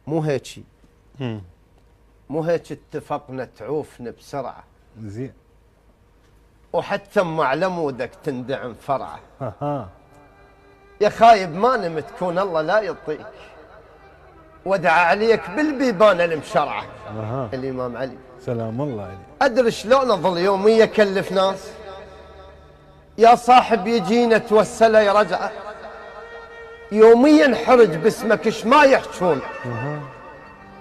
مو هيك مم. مو هيك اتفقنا تعوفنا بسرعه زين. وحتى مع لمودك تندعم فرعه. اها. يا خايب ما نمت تكون الله لا يعطيك ودعا عليك بالبيبان المشرعه. اها. الامام علي سلام الله عليه. ادري شلون اظل يوميا اكلف ناس يا صاحب يجينا توسله يا رجعه يوميا حرج باسمك ايش ما يحجون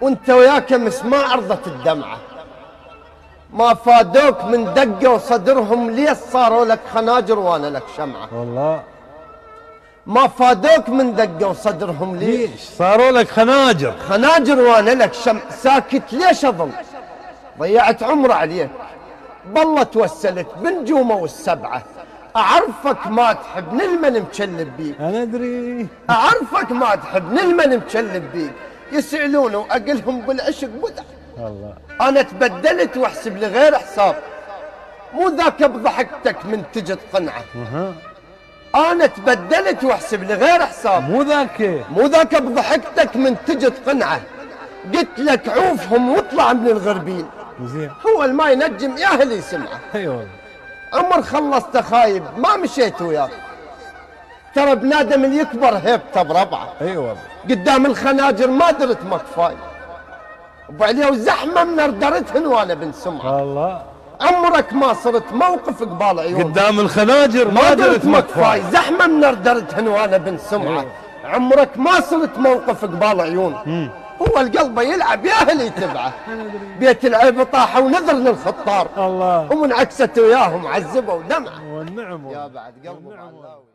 وانت وياك مسماع عرضت الدمعه. ما فادوك من دقوا صدرهم ليه صاروا لك خناجر وانا لك شمعه. والله ما فادوك من دقوا صدرهم ليش صاروا لك خناجر وانا لك ساكت ليش اظل؟ ضيعت عمر عليك بالله توسلت بنجومه والسبعه. اعرفك ما تحب نلمن مكلب بيك. انا ادري. اعرفك ما تحب نلمن مكلب بيك. يسألونه واقلهم بالعشق بدع. الله. انا تبدلت واحسب لغير حساب مو ذاك بضحكتك من تجد قنعه. انا تبدلت واحسب لغير حساب مو ذاك بضحكتك من تجد قنعه. قلت لك عوفهم واطلع من الغربين. زين. هو الما ينجم يا اهل يسمعه. اي والله. عمر خلصت خايب ما مشيت وياك. ترى بنادم اللي يكبر هيبته بربعه. اي والله. قدام الخناجر ما درت مكفاي وبعليه وزحمه منردرتهن وانا بنسمعه. والله. عمرك ما صرت موقف قبال عيون قدام الخناجر ما درت مكفاي. زحمه منردرتهن وانا بنسمعه. عمرك ما صرت موقف قبال عيون. هو القلب يلعب يا اهل يتبعه. بيت العيب طاحوا ونذر للخطار. الله. ومنعكست وياهم عذبوا ودمعه. والنعم يا بعد قلبه.